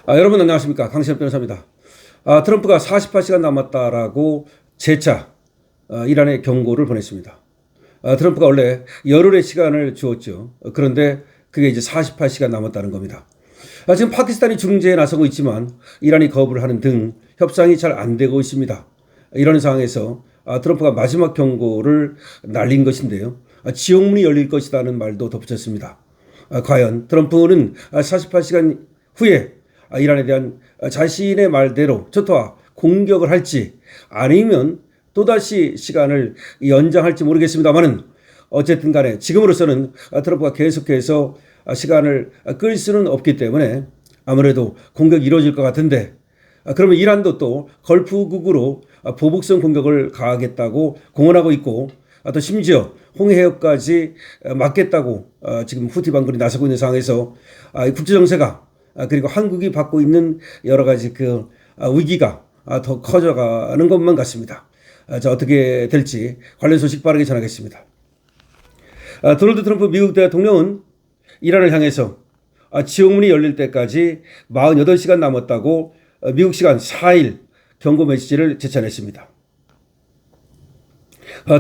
여러분 안녕하십니까, 강신엽 변호사입니다. 트럼프가 48시간 남았다라고 재차 이란에 경고를 보냈습니다. 트럼프가 원래 열흘의 시간을 주었죠. 그런데 그게 이제 48시간 남았다는 겁니다. 지금 파키스탄이 중재에 나서고 있지만 이란이 거부를 하는 등 협상이 잘 안 되고 있습니다. 이런 상황에서 트럼프가 마지막 경고를 날린 것인데요. 지옥문이 열릴 것이라는 말도 덧붙였습니다. 과연 트럼프는 48시간 후에 이란에 대한 자신의 말대로 초토화 공격을 할지 아니면 또다시 시간을 연장할지 모르겠습니다만은 어쨌든 간에 지금으로서는 트럼프가 계속해서 시간을 끌 수는 없기 때문에 아무래도 공격이 이루어질 것 같은데, 그러면 이란도 또 걸프국으로 보복성 공격을 가하겠다고 공언하고 있고, 또 심지어 홍해 해협까지 막겠다고 지금 후티 반군이 나서고 있는 상황에서 국제 정세가 그리고 한국이 받고 있는 여러 가지 위기가 더 커져가는 것만 같습니다. 자, 어떻게 될지 관련 소식 빠르게 전하겠습니다. 도널드 트럼프 미국 대통령은 이란을 향해서 지옥문이 열릴 때까지 48시간 남았다고 미국 시간 4일 경고 메시지를 제천했습니다.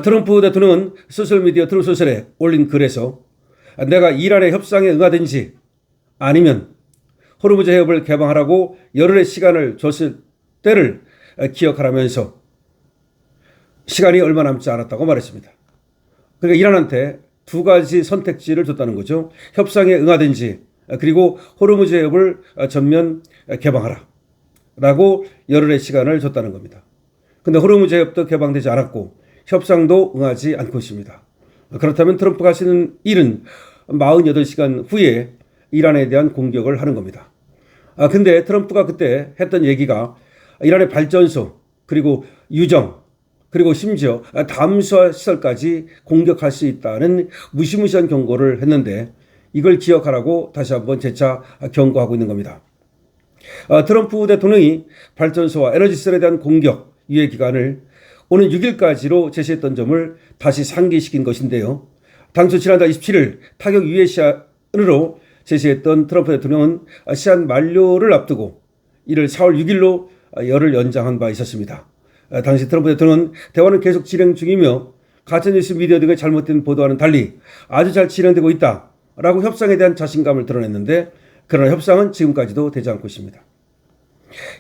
트럼프 대통령은 소셜미디어 트루 소셜에 올린 글에서 내가 이란의 협상에 응하든지 아니면 호르무즈 해협을 개방하라고 열흘의 시간을 줬을 때를 기억하라면서 시간이 얼마 남지 않았다고 말했습니다. 그러니까 이란한테 두 가지 선택지를 줬다는 거죠. 협상에 응하든지 그리고 호르무즈 해협을 전면 개방하라 라고 열흘의 시간을 줬다는 겁니다. 근데 호르무즈 해협도 개방되지 않았고 협상도 응하지 않고 있습니다. 그렇다면 트럼프가 하시는 일은 48시간 후에 이란에 대한 공격을 하는 겁니다. 근데 트럼프가 그때 했던 얘기가 이란의 발전소 그리고 유정 그리고 심지어 담수화 시설까지 공격할 수 있다는 무시무시한 경고를 했는데, 이걸 기억하라고 다시 한번 재차 경고하고 있는 겁니다. 트럼프 대통령이 발전소와 에너지 시설에 대한 공격 유예 기간을 오는 6일까지로 제시했던 점을 다시 상기시킨 것인데요. 당초 지난달 27일 타격 유예 시한으로 제시했던 트럼프 대통령은 시한 만료를 앞두고 이를 4월 6일로 열흘 연장한 바 있었습니다. 당시 트럼프 대통령은 대화는 계속 진행 중이며 가짜뉴스 미디어 등의 잘못된 보도와는 달리 아주 잘 진행되고 있다라고 협상에 대한 자신감을 드러냈는데, 그러나 협상은 지금까지도 되지 않고 있습니다.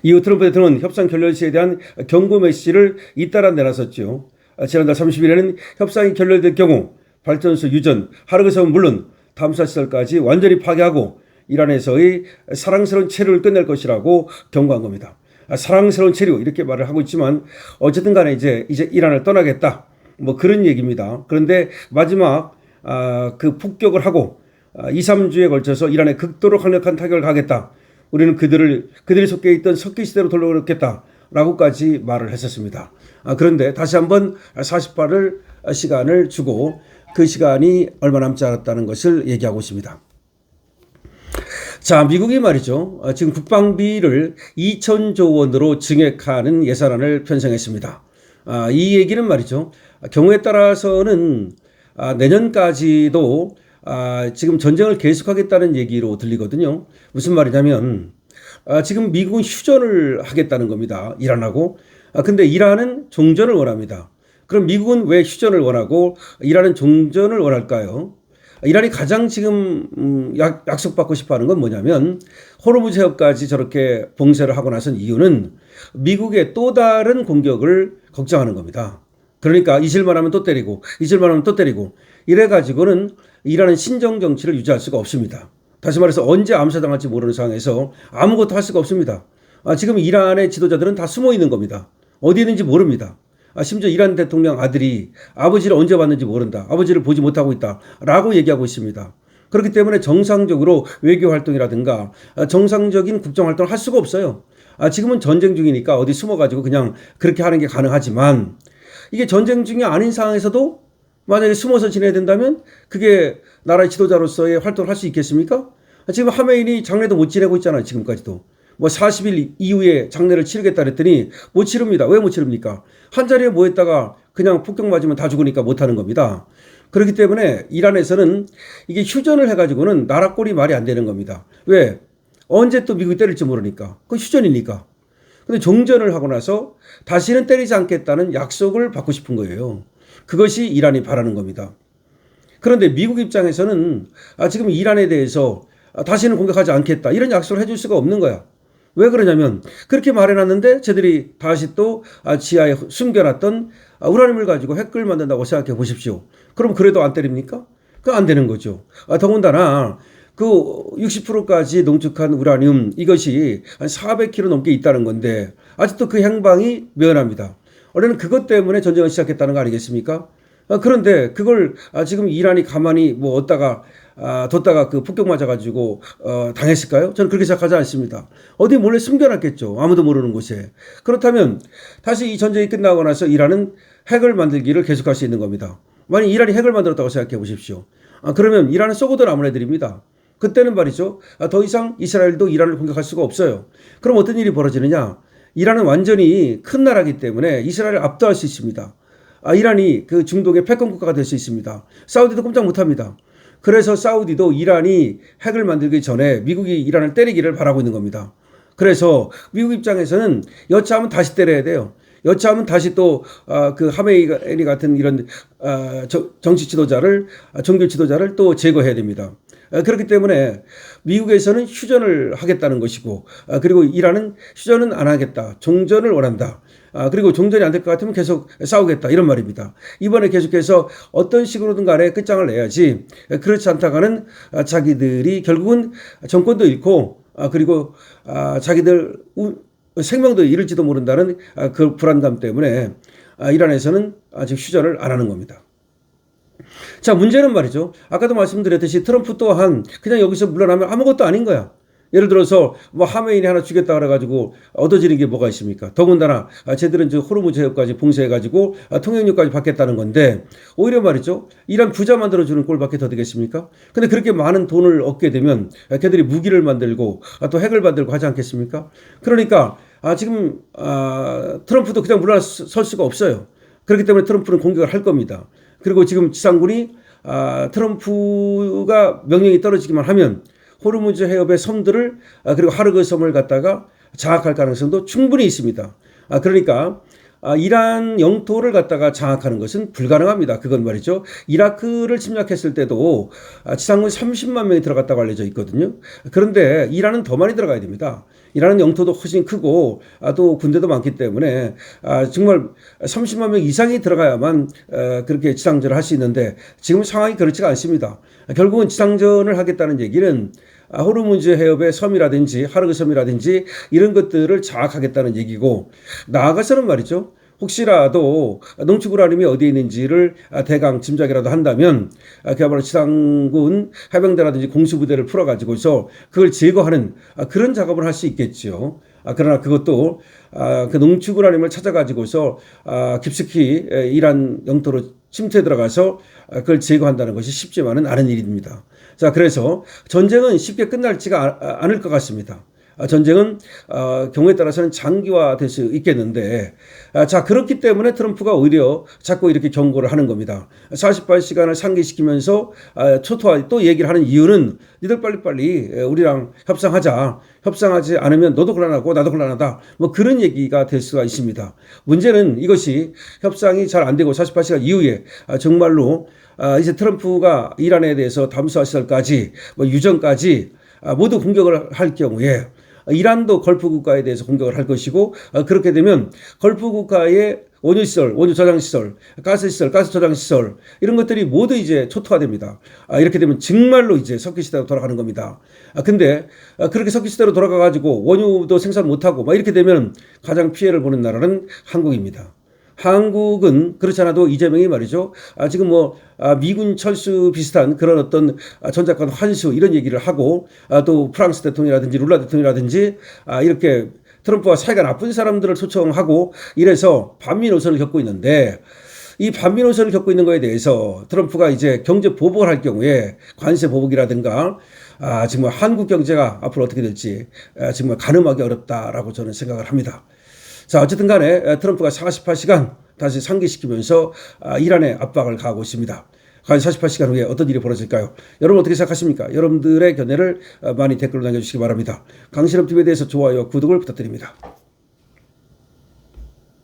이후 트럼프 대통령은 협상 결렬 시에 대한 경고 메시지를 잇따라 내놨었죠. 지난달 30일에는 협상이 결렬될 경우 발전소 유전, 하르그섬은 물론 담수시설까지 완전히 파괴하고 이란에서의 사랑스러운 체류를 끝낼 것이라고 경고한 겁니다. 사랑스러운 체류 이렇게 말을 하고 있지만 어쨌든 간에 이제 이란을 떠나겠다 뭐 그런 얘기입니다. 그런데 마지막 그 폭격을 하고 2, 3주에 걸쳐서 이란에 극도로 강력한 타격을 가겠다. 우리는 그들이 속해 있던 석기 시대로 돌려놓겠다라고까지 말을 했었습니다. 그런데 다시 한번 48일 시간을 주고 그 시간이 얼마 남지 않았다는 것을 얘기하고 있습니다. 자, 미국이 말이죠. 지금 국방비를 2,000조 원으로 증액하는 예산안을 편성했습니다. 이 얘기는 말이죠. 경우에 따라서는 내년까지도 지금 전쟁을 계속하겠다는 얘기로 들리거든요. 무슨 말이냐면 지금 미국은 휴전을 하겠다는 겁니다. 이란하고. 근데 이란은 종전을 원합니다. 그럼 미국은 왜 휴전을 원하고 이란은 종전을 원할까요? 이란이 가장 지금 약속받고 싶어하는 건 뭐냐면 호르무즈 해협까지 저렇게 봉쇄를 하고 나선 이유는 미국의 또 다른 공격을 걱정하는 겁니다. 그러니까 잊을만 하면 또 때리고 잊을만 하면 또 때리고 이래가지고는 이란은 신정 정치를 유지할 수가 없습니다. 다시 말해서 언제 암살당할지 모르는 상황에서 아무것도 할 수가 없습니다. 지금 이란의 지도자들은 다 숨어 있는 겁니다. 어디 있는지 모릅니다. 심지어 이란 대통령 아들이 아버지를 언제 봤는지 모른다. 아버지를 보지 못하고 있다. 라고 얘기하고 있습니다. 그렇기 때문에 정상적으로 외교 활동이라든가 정상적인 국정 활동을 할 수가 없어요. 지금은 전쟁 중이니까 어디 숨어가지고 그냥 그렇게 하는 게 가능하지만, 이게 전쟁 중이 아닌 상황에서도 만약에 숨어서 지내야 된다면 그게 나라의 지도자로서의 활동을 할 수 있겠습니까? 지금 하메인이 장례도 못 지내고 있잖아요. 지금까지도. 40일 이후에 장례를 치르겠다 그랬더니 못 치릅니다. 왜 못 치릅니까? 한자리에 모였다가 그냥 폭격 맞으면 다 죽으니까 못하는 겁니다. 그렇기 때문에 이란에서는 이게 휴전을 해가지고는 나라 꼴이 말이 안 되는 겁니다. 왜? 언제 또 미국이 때릴지 모르니까. 그건 휴전이니까. 근데 종전을 하고 나서 다시는 때리지 않겠다는 약속을 받고 싶은 거예요. 그것이 이란이 바라는 겁니다. 그런데 미국 입장에서는 지금 이란에 대해서 다시는 공격하지 않겠다 이런 약속을 해줄 수가 없는 거야. 왜 그러냐면 그렇게 말해놨는데 쟤들이 다시 또 지하에 숨겨놨던 우라늄을 가지고 핵을 만든다고 생각해 보십시오. 그럼 그래도 안 때립니까? 그거 안 되는 거죠. 더군다나 그 60%까지 농축한 우라늄 이것이 한 400kg 넘게 있다는 건데 아직도 그 행방이 미연합니다. 원래는 그것 때문에 전쟁을 시작했다는 거 아니겠습니까? 그런데 그걸 지금 이란이 가만히 뭐 얻다가 뒀다가 그 폭격 맞아가지고 당했을까요? 저는 그렇게 생각하지 않습니다. 어디 몰래 숨겨놨겠죠. 아무도 모르는 곳에. 그렇다면 다시 이 전쟁이 끝나고 나서 이란은 핵을 만들기를 계속할 수 있는 겁니다. 만약 이란이 핵을 만들었다고 생각해 보십시오. 그러면 이란은 쏘고도 남은 애들입니다. 그때는 말이죠. 더 이상 이스라엘도 이란을 공격할 수가 없어요. 그럼 어떤 일이 벌어지느냐? 이란은 완전히 큰 나라이기 때문에 이스라엘을 압도할 수 있습니다. 이란이 그 중동의 패권 국가가 될 수 있습니다. 사우디도 꼼짝 못합니다. 그래서 사우디도 이란이 핵을 만들기 전에 미국이 이란을 때리기를 바라고 있는 겁니다. 그래서 미국 입장에서는 여차하면 다시 때려야 돼요. 여차하면 다시 또 그 하메니 같은 이런 정치 지도자를 종교 지도자를 또 제거해야 됩니다. 그렇기 때문에 미국에서는 휴전을 하겠다는 것이고 그리고 이란은 휴전은 안 하겠다. 종전을 원한다. 그리고 종전이 안 될 것 같으면 계속 싸우겠다 이런 말입니다. 이번에 계속해서 어떤 식으로든 간에 끝장을 내야지 그렇지 않다가는 자기들이 결국은 정권도 잃고 그리고 자기들 생명도 잃을지도 모른다는 그 불안감 때문에 이란에서는 아직 휴전을 안 하는 겁니다. 자, 문제는 말이죠. 아까도 말씀드렸듯이 트럼프 또한 그냥 여기서 물러나면 아무것도 아닌 거야. 예를 들어서 뭐 하메인이 하나 죽였다 그래가지고 얻어지는 게 뭐가 있습니까? 더군다나 쟤들은 호르무즈 해협까지 봉쇄해가지고 통행료까지 받겠다는 건데 오히려 말이죠. 이란 부자 만들어주는 꼴밖에 더 되겠습니까? 근데 그렇게 많은 돈을 얻게 되면 걔들이 무기를 만들고 또 핵을 만들고 하지 않겠습니까? 그러니까 지금 트럼프도 그냥 물러설 수가 없어요. 그렇기 때문에 트럼프는 공격을 할 겁니다. 그리고 지금 지상군이 트럼프가 명령이 떨어지기만 하면 호르무즈 해협의 섬들을 그리고 하르그 섬을 갖다가 장악할 가능성도 충분히 있습니다. 그러니까 이란 영토를 갖다가 장악하는 것은 불가능합니다. 그건 말이죠. 이라크를 침략했을 때도 지상군 30만 명이 들어갔다고 알려져 있거든요. 그런데 이란은 더 많이 들어가야 됩니다. 이란은 영토도 훨씬 크고 또 군대도 많기 때문에 정말 30만 명 이상이 들어가야만 그렇게 지상전을 할 수 있는데 지금 상황이 그렇지가 않습니다. 결국은 지상전을 하겠다는 얘기는 호르무즈 해협의 섬이라든지 하르그 섬이라든지 이런 것들을 장악하겠다는 얘기고 나아가서는 말이죠. 혹시라도 농축 우라늄이 어디에 있는지를 대강 짐작이라도 한다면 그야말로 지상군 해병대라든지 공수부대를 풀어가지고서 그걸 제거하는 그런 작업을 할 수 있겠죠. 그러나 그것도 그 농축 우라늄을 찾아가지고서 깊숙이 이란 영토로 침투해 들어가서 그걸 제거한다는 것이 쉽지만은 않은 일입니다. 자, 그래서 전쟁은 쉽게 끝날지가 않을 것 같습니다. 전쟁은 경우에 따라서는 장기화될 수 있겠는데 자, 그렇기 때문에 트럼프가 오히려 자꾸 이렇게 경고를 하는 겁니다. 48시간을 상기시키면서 초토화 또 얘기를 하는 이유는 니들 빨리빨리 우리랑 협상하자. 협상하지 않으면 너도 곤란하고 나도 곤란하다. 뭐 그런 얘기가 될 수가 있습니다. 문제는 이것이 협상이 잘 안 되고 48시간 이후에 정말로 이제 트럼프가 이란에 대해서 담수화 시설까지 뭐 유전까지 모두 공격을 할 경우에 이란도 걸프 국가에 대해서 공격을 할 것이고 그렇게 되면 걸프 국가의 원유시설, 원유 저장시설, 가스시설, 가스 저장시설 이런 것들이 모두 이제 초토화됩니다. 이렇게 되면 정말로 이제 석유시대로 돌아가는 겁니다. 근데 그렇게 석유시대로 돌아가가지고 원유도 생산 못하고 막 이렇게 되면 가장 피해를 보는 나라는 한국입니다. 한국은 그렇지 않아도 이재명이 말이죠. 지금 뭐 미군 철수 비슷한 그런 어떤 전작권 환수 이런 얘기를 하고 또 프랑스 대통령이라든지 룰라 대통령이라든지 이렇게 트럼프와 사이가 나쁜 사람들을 초청하고 이래서 반미 노선을 겪고 있는데 이 반미 노선을 겪고 있는 거에 대해서 트럼프가 이제 경제 보복을 할 경우에 관세 보복이라든가 정말 한국 경제가 앞으로 어떻게 될지 정말 가늠하기 어렵다라고 저는 생각을 합니다. 자, 어쨌든 간에 트럼프가 48시간 다시 상기시키면서 이란에 압박을 가하고 있습니다. 과연 48시간 후에 어떤 일이 벌어질까요? 여러분 어떻게 생각하십니까? 여러분들의 견해를 많이 댓글로 남겨주시기 바랍니다. 강신업 TV에 대해서 좋아요, 구독을 부탁드립니다.